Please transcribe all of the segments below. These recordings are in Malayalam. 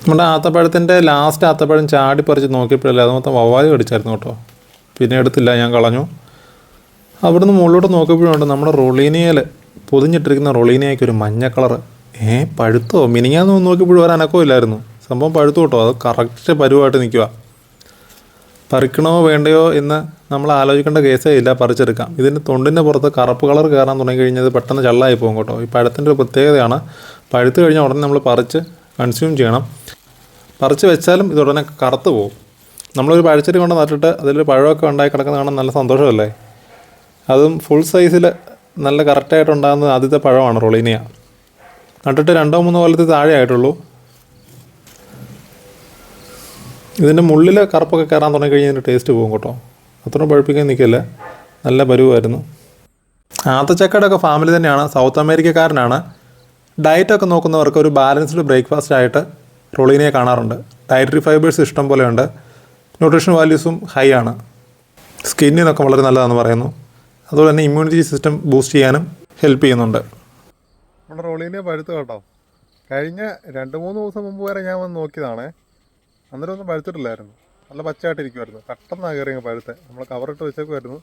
നമ്മുടെ ആത്തപ്പഴത്തിൻ്റെ ലാസ്റ്റ് ആത്തപ്പഴം ചാടി പറിച്ച് നോക്കിയപ്പോഴല്ലേ അത് മൊത്തം വവ്വാല് കടിച്ചായിരുന്നു കേട്ടോ. പിന്നെ എടുത്തില്ല, ഞാൻ കളഞ്ഞു. അവിടുന്ന് മുകളിലോട്ട് നോക്കിയപ്പോഴുണ്ട് നമ്മുടെ റൊളീനിയയിൽ പൊതിഞ്ഞിട്ടിരിക്കുന്ന റൊളീനിയയ്ക്ക് ഒരു മഞ്ഞ കളറ്. പഴുത്തോ? മിനിങ്ങാന്ന് നോക്കിയപ്പോഴും ഒരു അനക്കവും ഇല്ലായിരുന്നു. സംഭവം പഴുത്തു കേട്ടോ. അത് കറക്റ്റ് പരുവായിട്ട് നിൽക്കുക. പറിക്കണോ വേണ്ടയോ എന്ന് നമ്മൾ ആലോചിക്കേണ്ട കേസേ ഇല്ല, പറിച്ചെടുക്കാം. ഇതിൻ്റെ തൊണ്ടിൻ്റെ പുറത്ത് കറുപ്പ് കളർ കയറാൻ തുടങ്ങി കഴിഞ്ഞത് പെട്ടെന്ന് ചള്ളായി പോകും കേട്ടോ. ഈ പഴത്തിൻ്റെ ഒരു പ്രത്യേകതയാണ്. പഴുത്ത് കഴിഞ്ഞാൽ ഉടനെ നമ്മൾ പറിച്ച് കൺസ്യൂം ചെയ്യണം. പറിച്ച് വെച്ചാലും ഇത് ഉടനെ കറുത്ത് പോകും. നമ്മളൊരു പഴച്ചെടി കൊണ്ട് നട്ടിട്ട് അതിലൊരു പഴമൊക്കെ ഉണ്ടായി കിടക്കുന്ന കാണാൻ നല്ല സന്തോഷമല്ലേ. അതും ഫുൾ സൈസിൽ നല്ല കറക്റ്റായിട്ടുണ്ടാകുന്ന ആദ്യത്തെ പഴമാണ് റൊളീനിയ. നട്ടിട്ട് 2-3 കൊല്ലത്തിൽ താഴെ ആയിട്ടുള്ളൂ. ഇതിൻ്റെ മുള്ളിൽ കറുപ്പൊക്കെ കയറാൻ തുടങ്ങി കഴിഞ്ഞാൽ ഇതിൻ്റെ ടേസ്റ്റ് പോകും കേട്ടോ. അത്രയും പഴുപ്പിക്കാൻ നിൽക്കില്ല, നല്ല പരുവായിരുന്നു. ആത്തച്ചക്കയുടെ ഒക്കെ ഫാമിലി തന്നെയാണ്, സൗത്ത് അമേരിക്കക്കാരനാണ്. ഡയറ്റൊക്കെ നോക്കുന്നവർക്ക് ഒരു ബാലൻസ്ഡ് ബ്രേക്ക്ഫാസ്റ്റ് ആയിട്ട് റൊളീനിയെ കാണാറുണ്ട്. ഡയറ്ററി ഫൈബേഴ്സ് ഇഷ്ടം പോലെയുണ്ട്. ന്യൂട്രീഷൻ വാല്യൂസും ഹൈ ആണ്. സ്കിന്നിനൊക്കെ വളരെ നല്ലതാണെന്ന് പറയുന്നു. അതുപോലെ തന്നെ ഇമ്മ്യൂണിറ്റി സിസ്റ്റം ബൂസ്റ്റ് ചെയ്യാനും ഹെൽപ്പ് ചെയ്യുന്നുണ്ട്. നമ്മുടെ റൊളീനിയ പഴുത്ത് കേട്ടോ. കഴിഞ്ഞ 2-3 ദിവസം മുമ്പ് വരെ ഞാൻ വന്ന് നോക്കിയതാണേ. അന്നേരം ഒന്നും പഴുത്തിട്ടില്ലായിരുന്നു, നല്ല പച്ചയായിട്ടിരിക്കുമായിരുന്നു. പെട്ടെന്നാണ് കയറി പഴുത്ത്. നമ്മൾ കവറിട്ട് വെച്ചേക്കുമായിരുന്നു.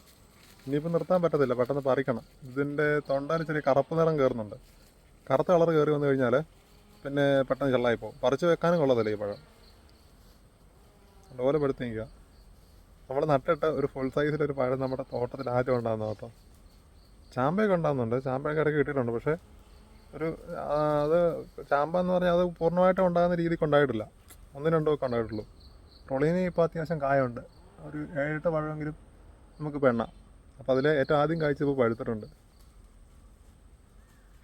ഇനിയിപ്പോൾ നിർത്താൻ പറ്റത്തില്ല, പെട്ടെന്ന് പറിക്കണം. ഇതിൻ്റെ തൊണ്ടാൽ ചെറിയ കറുപ്പ് നിറം കയറുന്നുണ്ട്. കറുത്ത കളർ കയറി വന്നു കഴിഞ്ഞാൽ പിന്നെ പെട്ടെന്ന് ചെള്ളായിപ്പോവും. പറിച്ച് വെക്കാനും കൊള്ളത്തില്ല ഈ പഴം. അതുപോലെ പഴുത്ത് നിൽക്കുക. നമ്മൾ നട്ടിട്ട് ഒരു ഫുൾ സൈസിലൊരു പഴം നമ്മുടെ തോട്ടത്തിൽ ആദ്യം ഉണ്ടാകുന്ന കേട്ടോ. ചാമ്പയൊക്കെ ഉണ്ടാകുന്നുണ്ട്, ചാമ്പയൊക്കെ ഇടയ്ക്ക് കിട്ടിയിട്ടുണ്ട്. പക്ഷേ അത് ചാമ്പ എന്ന് പറഞ്ഞാൽ അത് പൂർണ്ണമായിട്ടും ഉണ്ടാകുന്ന രീതിക്ക് ഉണ്ടായിട്ടില്ല. 1-2 ഒക്കെ ഉണ്ടായിട്ടുള്ളൂ. റൊളീനി ഇപ്പോൾ അത്യാവശ്യം കായുണ്ട്. ഒരു 7-8 പഴമെങ്കിലും നമുക്ക് പെണ്ണ. അപ്പോൾ അതിൽ ഏറ്റവും ആദ്യം കഴിച്ചപ്പോൾ പഴുത്തിട്ടുണ്ട്.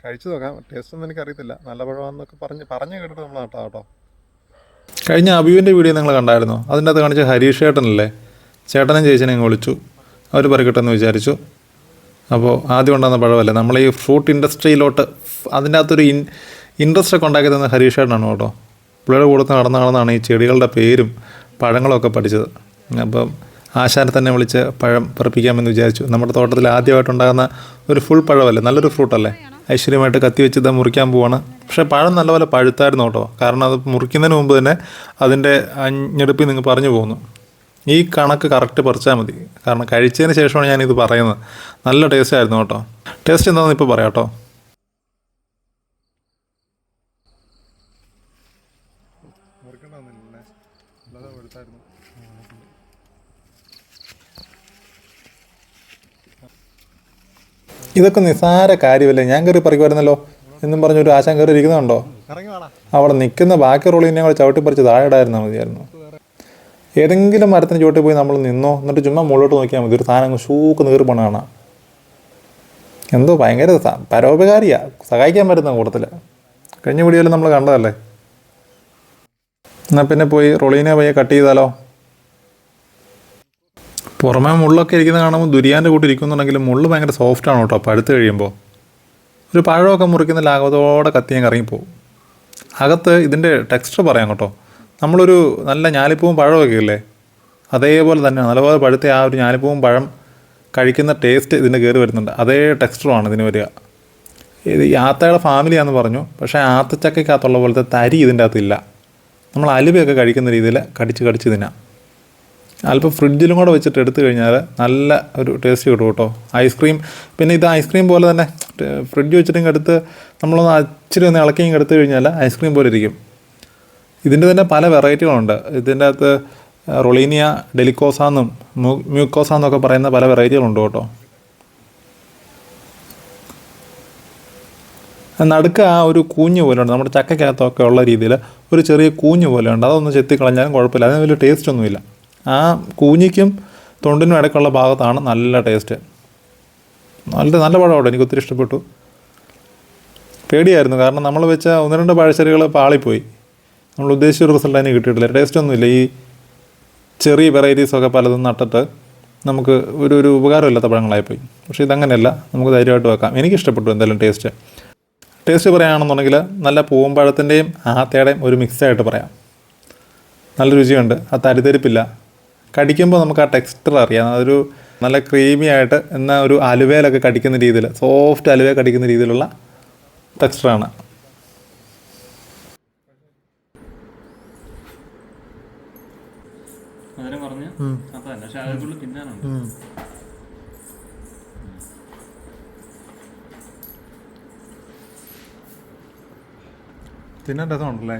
കഴിച്ചു നോക്കാം. ടേസ്റ്റ് ഒന്നും എനിക്കറിയത്തില്ല. നല്ല പഴമാണെന്നൊക്കെ പറഞ്ഞ് കേട്ടിട്ട് നമ്മൾ നട്ടാ കേട്ടോ. കഴിഞ്ഞ അബിയുവിൻ്റെ വീഡിയോ നിങ്ങൾ കണ്ടായിരുന്നോ? അതിൻ്റെ അകത്ത് കാണിച്ച ഹരീഷ് ചേട്ടനല്ലേ, ചേട്ടനും ചേച്ചനെ അങ്ങ് വിളിച്ചു. അവർ പറിക്കട്ടെന്ന് വിചാരിച്ചു. അപ്പോൾ ആദ്യം ഉണ്ടാകുന്ന പഴമല്ലേ. നമ്മൾ ഈ ഫ്രൂട്ട് ഇൻഡസ്ട്രിയിലോട്ട് അതിൻ്റെ അകത്തൊരു ഇൻട്രസ്റ്റ് ഒക്കെ ഉണ്ടാക്കി തന്ന ഹരീഷ് ചേട്ടനാണ് കേട്ടോ. പുള്ളിയുടെ കൂടെ നടന്നാണ് ഈ ചെടികളുടെ പേരും പഴങ്ങളൊക്കെ പഠിച്ചത്. അപ്പം ആശാനെ തന്നെ വിളിച്ച് പഴം പറിപ്പിക്കാമെന്ന് വിചാരിച്ചു. നമ്മുടെ തോട്ടത്തിൽ ആദ്യമായിട്ടുണ്ടാകുന്ന ഒരു ഫുൾ പഴമല്ലേ, നല്ലൊരു ഫ്രൂട്ടല്ലേ. ഐശ്വര്യമായിട്ട് കത്തി വെച്ച് ഇത് മുറിക്കാൻ പോവാണ്. പക്ഷേ പഴം നല്ലപോലെ പഴുത്തായിരുന്നു കേട്ടോ. കാരണം അത് മുറിക്കുന്നതിന് മുമ്പ് തന്നെ അതിൻ്റെ ഞെടുപ്പിൽ നിങ്ങൾ പറഞ്ഞു പോകുന്നു. ഈ കണക്ക് കറക്റ്റ് പറിച്ചാൽ മതി. കാരണം കഴിച്ചതിന് ശേഷമാണ് ഞാനിത് പറയുന്നത്. നല്ല ടേസ്റ്റ് ആയിരുന്നു കേട്ടോ. ടേസ്റ്റ് എന്താണെന്ന് ഇപ്പോൾ പറയാം കേട്ടോ. ഇതൊക്കെ നിസ്സാര കാര്യമല്ലേ, ഞാൻ കയറി പറിക്കുമായിരുന്നല്ലോ എന്നും പറഞ്ഞൊരു ആശാൻ കയറി ഇരിക്കുന്നുണ്ടോ? അവിടെ നിൽക്കുന്ന ബാക്കി റോളിനെ കൂടെ ചവിട്ടി പറിച്ച് താഴെ ഇടായിരുന്നാൽ മതിയായിരുന്നു. ഏതെങ്കിലും മരത്തിന് ചുവട്ടിൽ പോയി നമ്മൾ നിന്നോ, എന്നിട്ട് ചുമ്മാ മുകളിലോട്ട് നോക്കിയാൽ മതി. ഒരു സാധനം ഷൂക്ക് നീറി പണ കാണാം. എന്തോ ഭയങ്കര പരോപകാരിയാണ്, സഹായിക്കാൻ പറ്റുന്ന കൂട്ടത്തിൽ. കഴിഞ്ഞ വീഡിയോയിൽ നമ്മൾ കണ്ടതല്ലേ. എന്നാൽ പിന്നെ പോയി റൊളീനെ പയ്യെ കട്ട് ചെയ്താലോ. പുറമേ മുള്ളൊക്കെ ഇരിക്കുന്നത് കാണുമ്പോൾ ദുരിയാൻ്റെ കൂട്ടി ഇരിക്കുന്നുണ്ടെങ്കിലും മുള്ള് ഭയങ്കര സോഫ്റ്റാണ് കേട്ടോ. പഴുത്ത് കഴിയുമ്പോൾ ഒരു പഴമൊക്കെ മുറിക്കുന്ന ലാഘവത്തോടെ കത്തിയാൻ ഇറങ്ങിപ്പോവും. അകത്ത് ഇതിൻ്റെ ടെക്സ്ചർ പറയാം കേട്ടോ. നമ്മളൊരു നല്ല ഞാലിപ്പൂവും പഴമൊക്കെ ഇല്ലേ, അതേപോലെ തന്നെയാണ്. നല്ലപോലെ പഴുത്ത ആ ഒരു ഞാലിപ്പൂവും പഴം കഴിക്കുന്ന ടേസ്റ്റ് ഇതിൻ്റെ കയറി വരുന്നുണ്ട്. അതേ ടെക്സ്ചറുമാണ് ഇതിന് വരിക. ഇത് ഈ ആത്തയുടെ ഫാമിലിയാണെന്ന് പറഞ്ഞു. പക്ഷേ ആത്തച്ചക്കയ്ക്കകത്തുള്ള പോലത്തെ തരി ഇതിൻ്റെ അകത്തില്ല. നമ്മൾ അലുവയൊക്കെ കഴിക്കുന്ന രീതിയിൽ കടിച്ച് തിന്നാം. അല്പം ഫ്രിഡ്ജിലും കൂടെ വെച്ചിട്ട് എടുത്തു കഴിഞ്ഞാൽ നല്ല ഒരു ടേസ്റ്റ് കിട്ടും കേട്ടോ. ഐസ്ക്രീം, പിന്നെ ഇത് ഐസ്ക്രീം പോലെ തന്നെ ഫ്രിഡ്ജ് വെച്ചിട്ടും എടുത്ത് നമ്മളൊന്ന് ഇച്ചിരി ഒന്ന് ഇളക്കിയും എടുത്തു കഴിഞ്ഞാൽ ഐസ്ക്രീം പോലെ ഇരിക്കും. ഇതിൻ്റെ തന്നെ പല വെറൈറ്റികളുണ്ട്. ഇതിൻ്റെ അകത്ത് റൊളീനിയ ഡെലിക്കോസാന്നും മ്യൂക്കോസാന്നൊക്കെ പറയുന്ന പല വെറൈറ്റികളുണ്ട് കേട്ടോ. നടുക്ക് ആ ഒരു കൂഞ്ഞ് പോലെ ഉണ്ട്, നമ്മുടെ ചക്കയ്ക്കകത്തൊക്കെ ഉള്ള രീതിയിൽ ഒരു ചെറിയ കൂഞ്ഞ് പോലെ ഉണ്ട്. അതൊന്ന് ചെത്തിക്കളഞ്ഞാലും കുഴപ്പമില്ല, അതിന് വലിയ ടേസ്റ്റ് ഒന്നുമില്ല. ആ കൂഞ്ഞിക്കും തൊണ്ടിനും ഇടയ്ക്കുള്ള ഭാഗത്താണ് നല്ല ടേസ്റ്റ്. നല്ല പഴമാണ്, എനിക്ക് ഒത്തിരി ഇഷ്ടപ്പെട്ടു. പേടിയായിരുന്നു, കാരണം നമ്മൾ വെച്ച 1-2 പഴച്ചെടികൾ പാളിപ്പോയി. നമ്മൾ ഉദ്ദേശിച്ച റിസൾട്ട് അതിന് കിട്ടിയിട്ടില്ല. ടേസ്റ്റ് ഒന്നുമില്ല. ഈ ചെറിയ വെറൈറ്റീസൊക്കെ പലതും നട്ടിട്ട് നമുക്ക് ഒരു ഉപകാരമില്ലാത്ത പഴങ്ങളായിപ്പോയി. പക്ഷേ ഇതങ്ങനെയല്ല, നമുക്ക് ധൈര്യമായിട്ട് വെക്കാം. എനിക്കിഷ്ടപ്പെട്ടു എന്തായാലും ടേസ്റ്റ് പറയുകയാണെന്നുണ്ടെങ്കിൽ നല്ല പൂവമ്പഴത്തിൻ്റെയും ആത്തയുടെയും ഒരു മിക്സായിട്ട് പറയാം. നല്ല രുചിയുണ്ട്, ആ തരിതരിപ്പില്ല. കടിക്കുമ്പോൾ നമുക്ക് ആ ടെക്സ്ചർ അറിയാം. അതൊരു നല്ല ക്രീമി ആയിട്ട്, എന്നാൽ ഒരു അലുവയിലൊക്കെ കടിക്കുന്ന രീതിയിൽ, സോഫ്റ്റ് അലുവ കടിക്കുന്ന രീതിയിലുള്ള ടെക്സ്ചറാണ്. മധുരം കുറഞ്ഞ് അപ്പം തന്നെ പക്ഷെ അതിൽ തിന്നാനുണ്ട്. തിന്നാൻ രസമുണ്ടല്ലേ?